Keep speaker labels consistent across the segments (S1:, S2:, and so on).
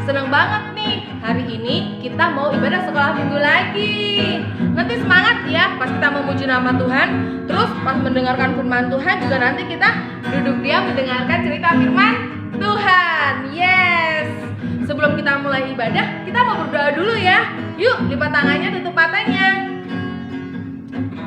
S1: seneng banget nih. Hari ini kita mau ibadah sekolah minggu lagi. Nanti semangat ya pas kita memuji nama Tuhan. Terus pas mendengarkan firman Tuhan juga nanti kita duduk diam mendengarkan cerita firman Tuhan. Yes. Sebelum kita mulai ibadah, kita mau berdoa dulu ya. Yuk, lipat tangannya, tutup matanya.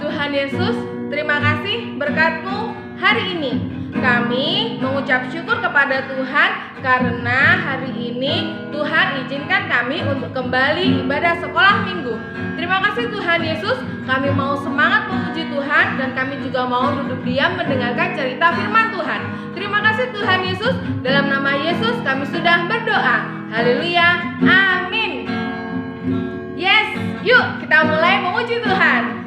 S1: Tuhan Yesus, terima kasih berkat-Mu hari ini. Kami mengucap syukur kepada Tuhan karena hari ini Tuhan izinkan kami untuk kembali ibadah sekolah minggu. Terima kasih Tuhan Yesus, kami mau semangat memuji Tuhan dan kami juga mau duduk diam mendengarkan cerita firman Tuhan. Terima kasih Tuhan Yesus, dalam nama Yesus kami sudah berdoa. Haleluya, amin. Yes, yuk kita mulai memuji Tuhan.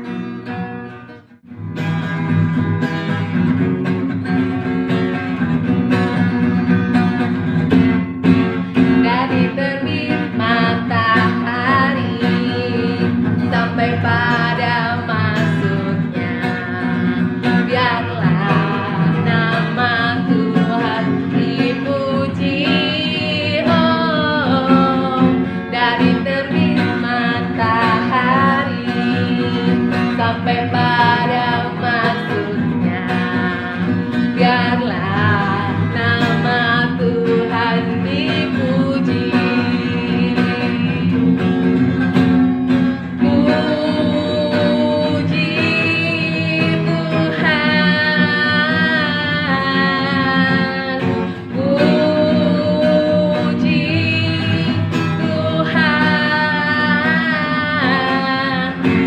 S1: Dari terbit matahari sampai pada masuknya, biarlah nama Tuhan dipuji. Oh, dari terbit matahari sampai pada masuknya, biarlah nama Tuhan dipuji. Puji Tuhan, puji Tuhan.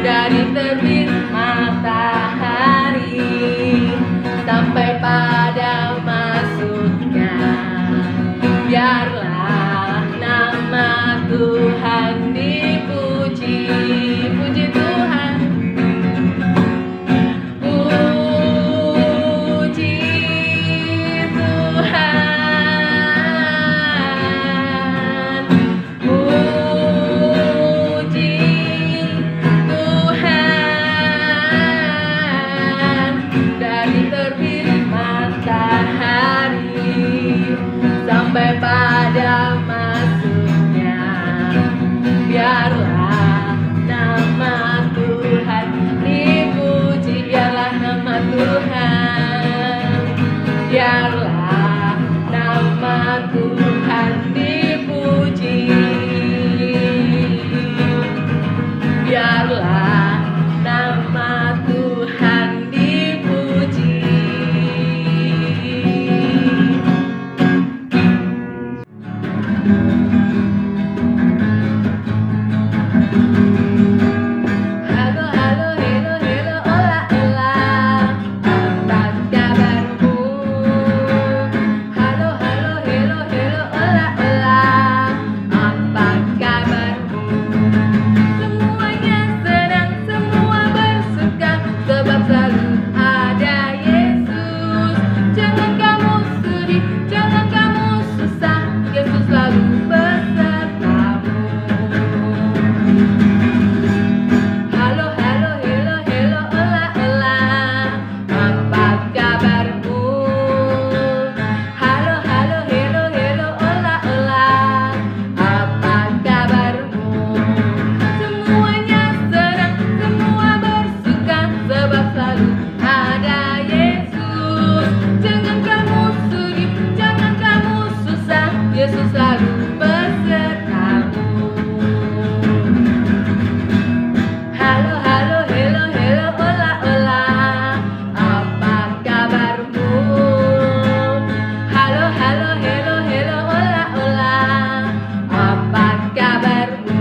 S1: Dari terbit matahari sampai pada masuknya, biarlah nama Tuhan dipuji. Puji Tuhan, puji Tuhan, puji Tuhan. Dari terbit matahari sampai pada masuknya, biarlah nama Tuhan dipuji. Biarlah nama Tuhan, biarlah nama Tuhan dipuji. Biarlah nama Tuhan dipuji. Halo, halo, hello, hello, hola, hola. Apa kabarmu? Halo, halo, hello, hello, hola, hola. Apa kabarmu? Semuanya senang, semua bersuka, sebab selalu ada Yesus. Jangan kamu sedih, jangan kamu susah, Yesus selalu besertamu. Halo, halo, hello, hello, hola, hola. Apa kabarmu? Halo, halo, hello, hello, hola, hola. Apa kabarmu? Semuanya senang, semua bersuka, sebab selalu ada Yesus. Jangan kamu sedih, jangan kamu susah, Yesus selalu besertamu. Halo, halo, hello, hello, hola, hola. Apa kabarmu? Halo, halo, hello, hello, hola, hola. Apa kabarmu?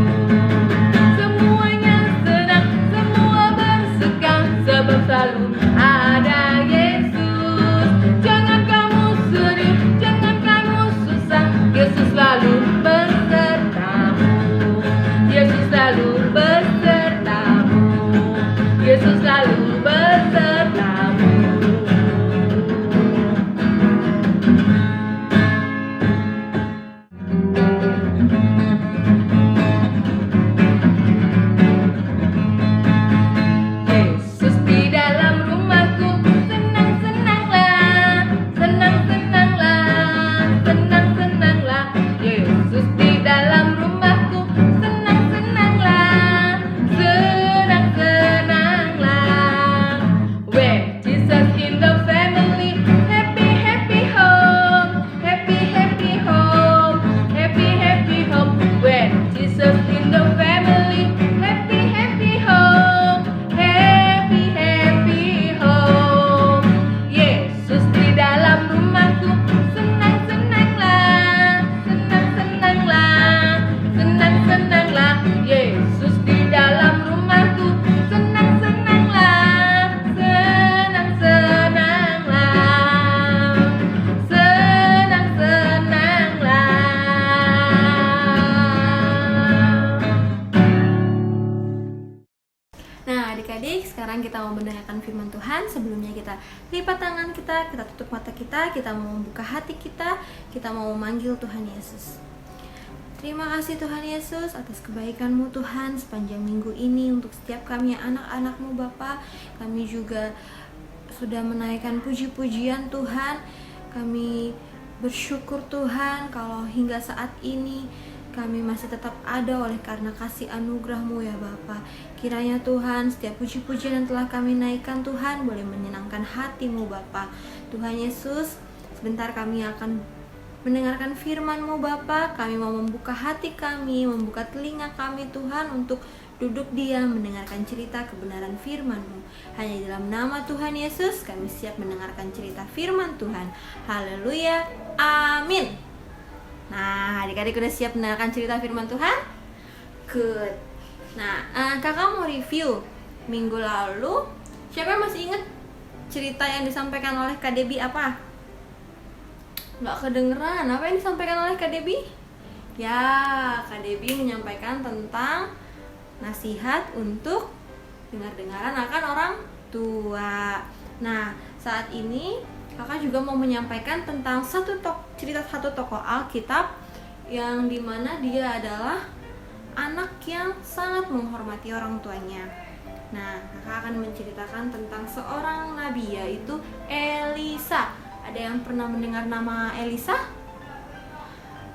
S1: Semuanya senang, semua bersuka, sebab selalu ada Yesus. Jangan kamu sedih, jangan kamu susah, Yesus selalu
S2: mendengarkan firman Tuhan, sebelumnya kita lipat tangan kita tutup mata kita mau membuka hati kita mau memanggil Tuhan Yesus. Terima kasih Tuhan Yesus atas kebaikan-Mu Tuhan sepanjang minggu ini untuk setiap kami anak-anak-Mu Bapa. Kami juga sudah menaikkan puji-pujian Tuhan. Kami bersyukur Tuhan kalau hingga saat ini kami masih tetap ada oleh karena kasih anugerah-Mu ya Bapa. Kiranya Tuhan setiap puji-pujian yang telah kami naikkan Tuhan boleh menyenangkan hati-Mu Bapa. Tuhan Yesus, sebentar kami akan mendengarkan firman-Mu Bapa. Kami mau membuka hati kami, membuka telinga kami Tuhan untuk duduk diam mendengarkan cerita kebenaran firman-Mu. Hanya dalam nama Tuhan Yesus kami siap mendengarkan cerita firman Tuhan. Haleluya, amin. Nah, adik-adik udah siap mendengarkan cerita firman Tuhan? Good. Nah, kakak mau review minggu lalu. Siapa yang masih ingat cerita yang disampaikan oleh Kak Debbie apa? Nggak kedengeran. Apa yang disampaikan oleh Kak Debbie? Ya, Kak Debbie menyampaikan tentang nasihat untuk dengar-dengaran akan orang tua. Nah, saat ini kakak juga mau menyampaikan tentang cerita satu tokoh Alkitab yang dimana dia adalah anak yang sangat menghormati orang tuanya. Nah, kakak akan menceritakan tentang seorang nabi yaitu Elisa. Ada yang pernah mendengar nama Elisa?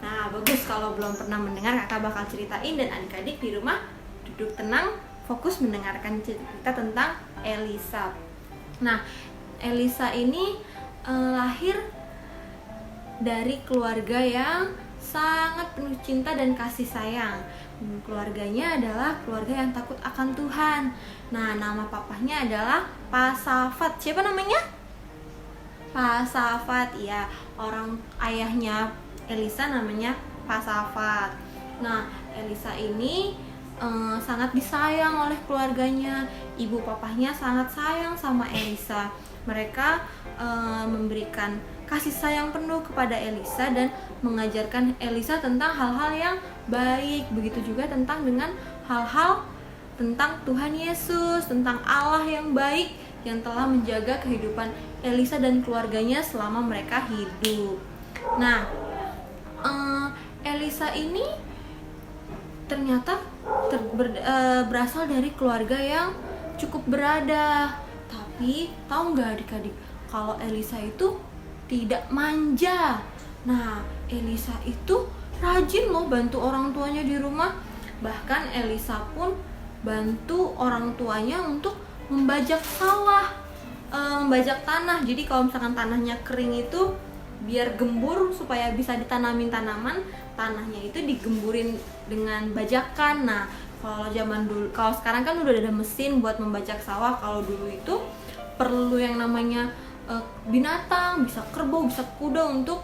S2: Nah, bagus kalau belum pernah mendengar, kakak bakal ceritain dan adik-adik di rumah duduk tenang, fokus mendengarkan cerita tentang Elisa. Nah, Elisa ini lahir dari keluarga yang sangat penuh cinta dan kasih sayang. Keluarganya adalah keluarga yang takut akan Tuhan. Nah, nama papahnya adalah Pasafat. Siapa namanya? Pasafat, ya. Orang ayahnya Elisa namanya Pasafat. Nah, Elisa ini sangat disayang oleh keluarganya. Ibu papahnya sangat sayang sama Elisa. Mereka memberikan kasih sayang penuh kepada Elisa dan mengajarkan Elisa tentang hal-hal yang baik. Begitu juga dengan hal-hal tentang Tuhan Yesus, tentang Allah yang baik yang telah menjaga kehidupan Elisa dan keluarganya selama mereka hidup. Nah, Elisa ini ternyata berasal dari keluarga yang cukup berada. Tapi tahu nggak adik-adik, kalau Elisa itu tidak manja. Nah, Elisa itu rajin loh bantu orang tuanya di rumah. Bahkan Elisa pun bantu orang tuanya untuk membajak sawah, membajak tanah. Jadi kalau misalkan tanahnya kering itu biar gembur supaya bisa ditanamin tanaman, tanahnya itu digemburin dengan bajakan. Nah, kalau zaman dulu, kalau sekarang kan udah ada mesin buat membajak sawah. Kalau dulu itu perlu yang namanya binatang, bisa kerbau, bisa kuda untuk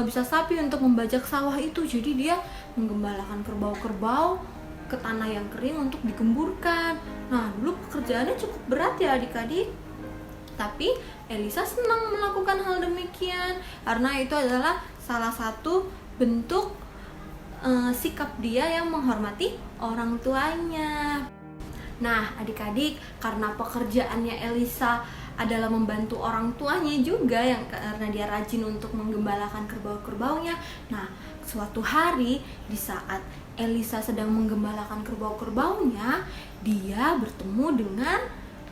S2: bisa sapi untuk membajak sawah itu. Jadi dia menggembalakan kerbau-kerbau ke tanah yang kering untuk digemburkan. Nah, dulu pekerjaannya cukup berat ya adik-adik. Tapi Elisa senang melakukan hal demikian karena itu adalah salah satu bentuk sikap dia yang menghormati orang tuanya. Nah, adik-adik, karena pekerjaannya Elisa adalah membantu orang tuanya juga, yang karena dia rajin untuk menggembalakan kerbau-kerbaunya. Nah, suatu hari di saat Elisa sedang menggembalakan kerbau-kerbaunya, dia bertemu dengan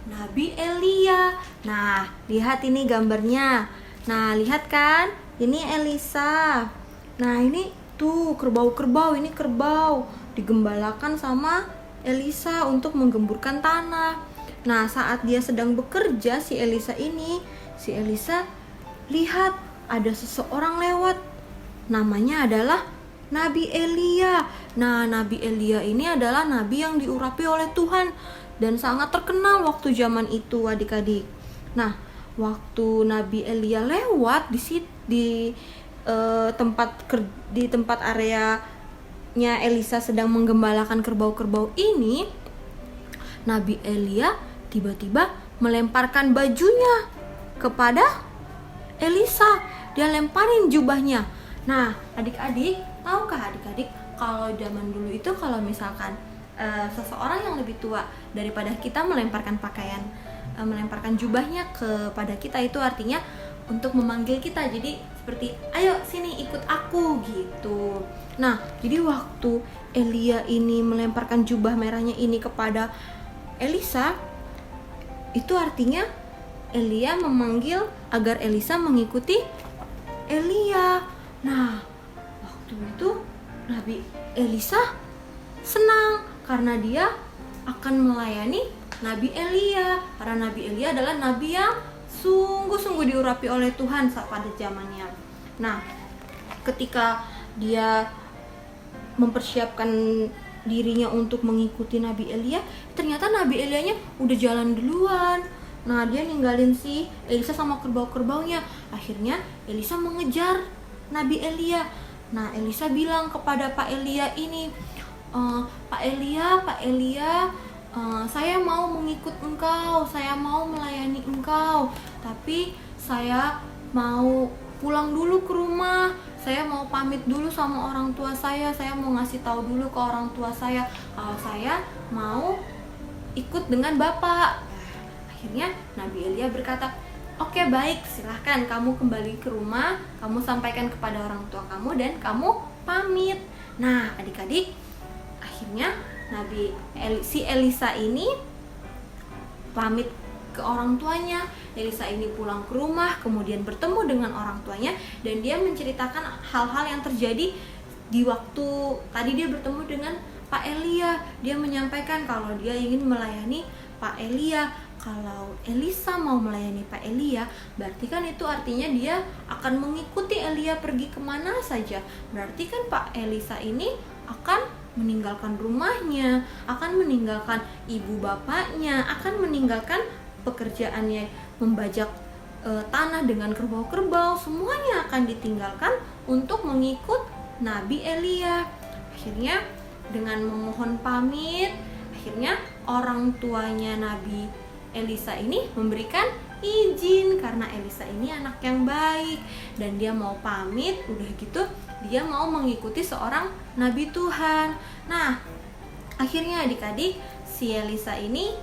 S2: Nabi Elia. Nah, lihat ini gambarnya. Nah, lihat kan? Ini Elisa. Nah, ini tuh kerbau-kerbau, ini kerbau digembalakan sama Elisa untuk menggemburkan tanah. Nah, saat dia sedang bekerja si Elisa lihat ada seseorang lewat. Namanya adalah Nabi Elia. Nah, Nabi Elia ini adalah nabi yang diurapi oleh Tuhan dan sangat terkenal waktu zaman itu adik-adik. Nah, waktu Nabi Elia lewat di tempat areanya Elisa sedang menggembalakan kerbau-kerbau ini, Nabi Elia tiba-tiba melemparkan bajunya kepada Elisa. Dia lemparin jubahnya. Nah, adik-adik, tahukah adik-adik kalau zaman dulu itu kalau misalkan seseorang yang lebih tua daripada kita melemparkan pakaian melemparkan jubahnya kepada kita, itu artinya untuk memanggil kita. Jadi seperti ayo sini ikut aku gitu. Nah, jadi waktu Elia ini melemparkan jubah merahnya ini kepada Elisa, itu artinya Elia memanggil agar Elisa mengikuti Elia. Nah, waktu itu Nabi Elisa senang karena dia akan melayani Nabi Elia, karena Nabi Elia adalah nabi yang sungguh-sungguh diurapi oleh Tuhan pada zamannya. Nah, ketika dia mempersiapkan dirinya untuk mengikuti Nabi Elia, ternyata Nabi Elianya udah jalan duluan. Nah, dia ninggalin si Elisa sama kerbau-kerbaunya. Akhirnya Elisa mengejar Nabi Elia. Nah, Elisa bilang kepada Pak Elia ini, Pak Elia, saya mau mengikut engkau, saya mau melayani engkau, tapi saya mau pulang dulu ke rumah, saya mau pamit dulu sama orang tua saya mau ngasih tahu dulu ke orang tua saya kalau saya mau ikut dengan Bapak. Akhirnya Nabi Elia berkata, oke, baik, silahkan kamu kembali ke rumah, kamu sampaikan kepada orang tua kamu dan kamu pamit. Nah, adik-adik, akhirnya si Elisa ini pamit ke orang tuanya. Elisa ini pulang ke rumah, kemudian bertemu dengan orang tuanya, dan dia menceritakan hal-hal yang terjadi di waktu tadi dia bertemu dengan Pak Elia. Dia menyampaikan kalau dia ingin melayani Pak Elia. Kalau Elisa mau melayani Pak Elia, berarti kan itu artinya dia akan mengikuti Elia pergi kemana saja. Berarti kan Pak Elisa ini akan meninggalkan rumahnya, akan meninggalkan ibu bapaknya, akan meninggalkan pekerjaannya membajak tanah dengan kerbau-kerbau, semuanya akan ditinggalkan untuk mengikut Nabi Elia. Akhirnya dengan memohon pamit, akhirnya orang tuanya Nabi Elisa ini memberikan izin karena Elisa ini anak yang baik dan dia mau pamit, udah gitu dia mau mengikuti seorang nabi Tuhan. Nah, akhirnya adik-adik, si Elisa ini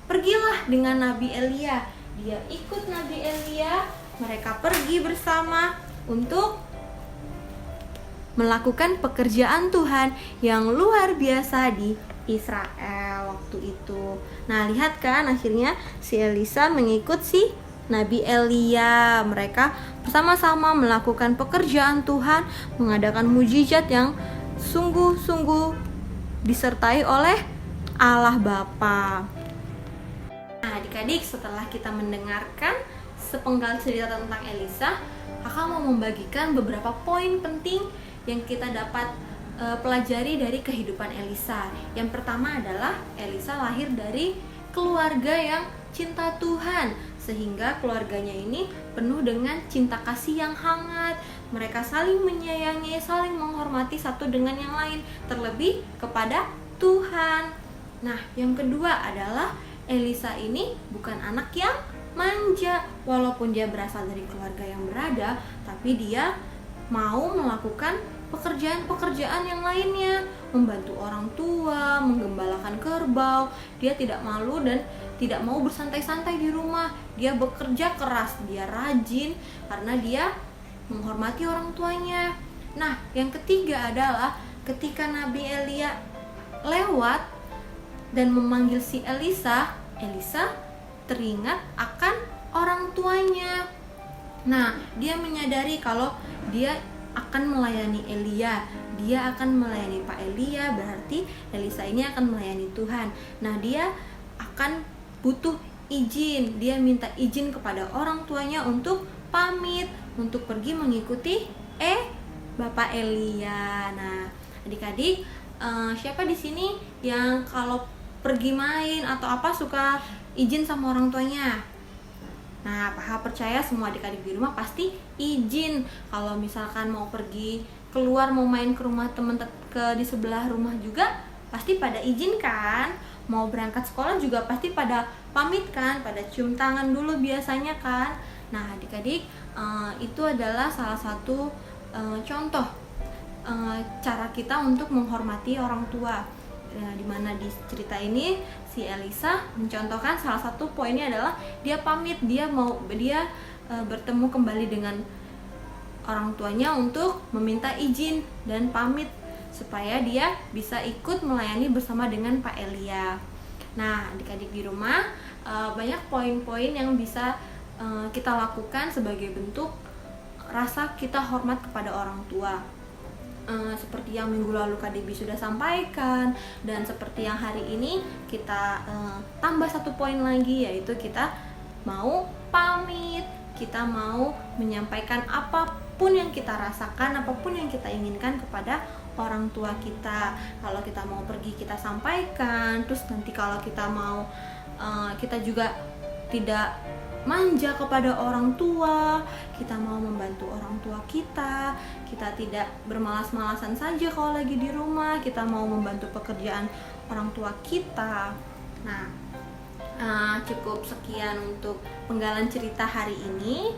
S2: pergilah dengan Nabi Elia. Dia ikut Nabi Elia, mereka pergi bersama untuk melakukan pekerjaan Tuhan yang luar biasa di Israel waktu itu. Nah, lihat kan, akhirnya si Elisa mengikut si Nabi Elia. Mereka bersama-sama melakukan pekerjaan Tuhan, mengadakan mujizat yang sungguh-sungguh disertai oleh Allah Bapa. Nah, adik-adik, setelah kita mendengarkan sepenggal cerita tentang Elisa, kakak mau membagikan beberapa poin penting yang kita dapat pelajari dari kehidupan Elisa. Yang pertama adalah Elisa lahir dari keluarga yang cinta Tuhan, sehingga keluarganya ini penuh dengan cinta kasih yang hangat. Mereka saling menyayangi, saling menghormati satu dengan yang lain, terlebih kepada Tuhan. Nah, yang kedua adalah Elisa ini bukan anak yang manja. Walaupun dia berasal dari keluarga yang berada, tapi dia mau melakukan pekerjaan-pekerjaan yang lainnya, membantu orang tua, menggembalakan kerbau. Dia tidak malu dan tidak mau bersantai-santai di rumah. Dia bekerja keras, dia rajin karena dia menghormati orang tuanya. Nah, yang ketiga adalah ketika Nabi Elia lewat dan memanggil si Elisa, Elisa teringat akan orang tuanya. Nah, dia menyadari kalau dia akan melayani Elia, dia akan melayani Pak Elia, berarti Elisa ini akan melayani Tuhan. Nah, dia akan butuh izin, dia minta izin kepada orang tuanya untuk pamit, untuk pergi mengikuti Bapak Elia. Nah, adik-adik, siapa di sini yang kalau pergi main atau apa suka izin sama orang tuanya? Nah, Paha percaya semua adik-adik di rumah pasti izin. Kalau misalkan mau pergi keluar, mau main ke rumah teman di sebelah rumah juga pasti pada izin kan. Mau berangkat sekolah juga pasti pada pamit kan, pada cium tangan dulu biasanya kan. Nah, adik-adik, itu adalah salah satu contoh cara kita untuk menghormati orang tua. di mana di cerita ini si Elisa mencontohkan salah satu poinnya adalah dia pamit, dia bertemu kembali dengan orang tuanya untuk meminta izin dan pamit supaya dia bisa ikut melayani bersama dengan Pak Elia. Nah, adik-adik di rumah, banyak poin-poin yang bisa kita lakukan sebagai bentuk rasa kita hormat kepada orang tua. Seperti yang minggu lalu Kak Debbie sudah sampaikan, dan seperti yang hari ini kita tambah satu poin lagi, yaitu kita mau pamit, kita mau menyampaikan apapun yang kita rasakan, apapun yang kita inginkan kepada orang tua kita. Kalau kita mau pergi kita sampaikan, terus nanti kalau kita mau kita juga tidak manja kepada orang tua, kita mau membantu orang tua kita tidak bermalas-malasan saja kalau lagi di rumah, kita mau membantu pekerjaan orang tua kita. Nah, cukup sekian untuk penggalan cerita hari ini.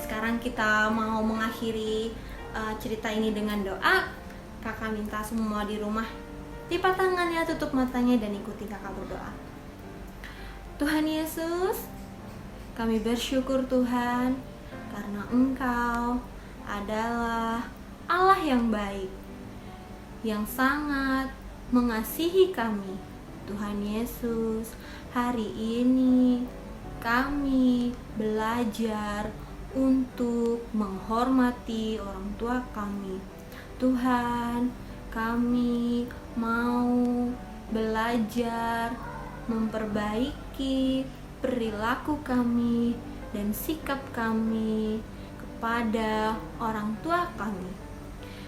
S2: Sekarang kita mau mengakhiri cerita ini dengan doa. Kakak minta semua di rumah lipat tangannya, tutup matanya, dan ikuti kakak berdoa. Tuhan Yesus, kami bersyukur Tuhan karena Engkau adalah Allah yang baik, yang sangat mengasihi kami. Tuhan Yesus, hari ini kami belajar untuk menghormati orang tua kami. Tuhan, kami mau belajar memperbaiki perilaku kami dan sikap kami kepada orang tua kami.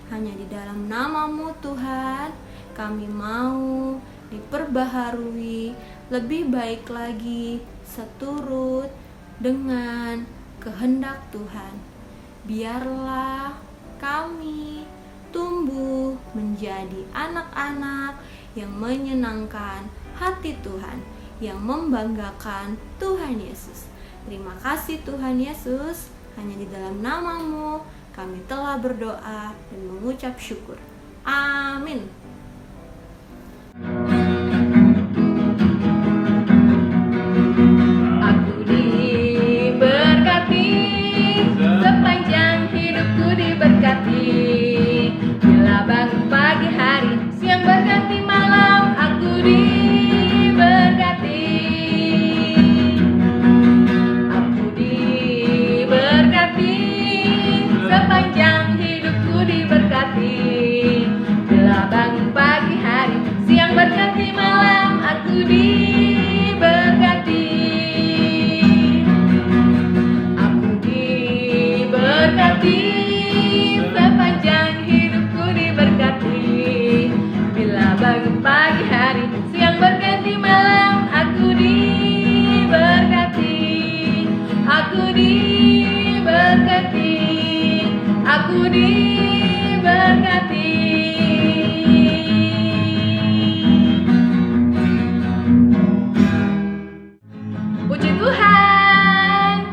S2: Hanya di dalam nama-Mu Tuhan, kami mau diperbaharui lebih baik lagi seturut dengan kehendak Tuhan. Biarlah kami tumbuh menjadi anak-anak yang menyenangkan hati Tuhan, yang membanggakan Tuhan Yesus. Terima kasih Tuhan Yesus, hanya di dalam nama-Mu kami telah berdoa dan mengucap syukur. Amin.
S1: Aku diberkati, sepanjang hidupku diberkati. Bila bangun pagi hari, siang berganti malam, aku diberkati. Aku diberkati, sepanjang hidupku diberkati. Bila bangun pagi hari, siang berganti malam, aku diberkati. Aku diberkati, sepanjang hidupku diberkati. Bila bangun pagi hari, siang berganti malam, aku diberkati. Aku diberkati, aku diberkati. Puji Tuhan,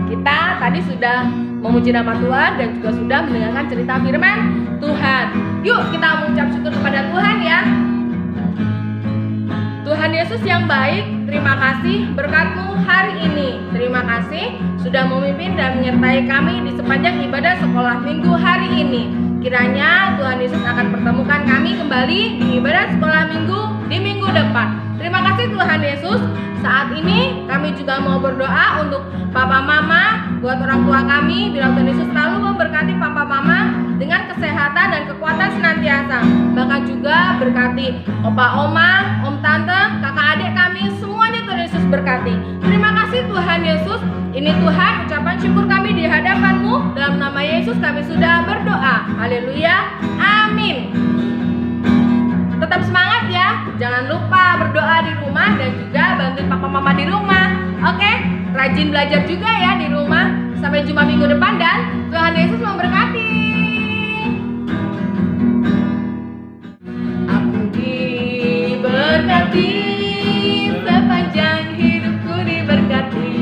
S1: kita tadi sudah memuji nama Tuhan dan juga sudah mendengarkan cerita firman Tuhan. Yuk kita mengucap syukur kepada Tuhan ya. Tuhan Yesus yang baik, terima kasih berkat-Mu hari ini. Terima kasih sudah memimpin dan menyertai kami di sepanjang ibadah sekolah minggu hari ini. Kiranya Tuhan Yesus akan pertemukan kami kembali di ibadah sekolah minggu di minggu depan. Terima kasih Tuhan Yesus. Saat ini kami juga mau berdoa untuk Papa Mama, buat orang tua kami. Bilang Tuhan Yesus selalu memberkati Papa Mama dengan kesehatan dan kekuatan senantiasa. Bahkan juga berkati Opa Oma, Om Tante, kakak adik kami, semuanya Tuhan Yesus berkati. Terima kasih Tuhan Yesus. Ini Tuhan, ucapan syukur kami di hadapan-Mu. Dalam nama Yesus kami sudah berdoa. Haleluya. Amin. Tetap semangat ya. Jangan lupa berdoa di rumah dan juga bantuin papa mama di rumah. Oke? Rajin belajar juga ya di rumah. Sampai jumpa minggu depan dan Tuhan Yesus memberkati. Aku diberkati, sepanjang hidupku diberkati.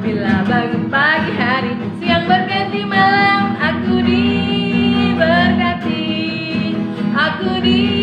S1: Bila bangun pagi hari, siang berganti malam, aku diberkati. Aku diberkati.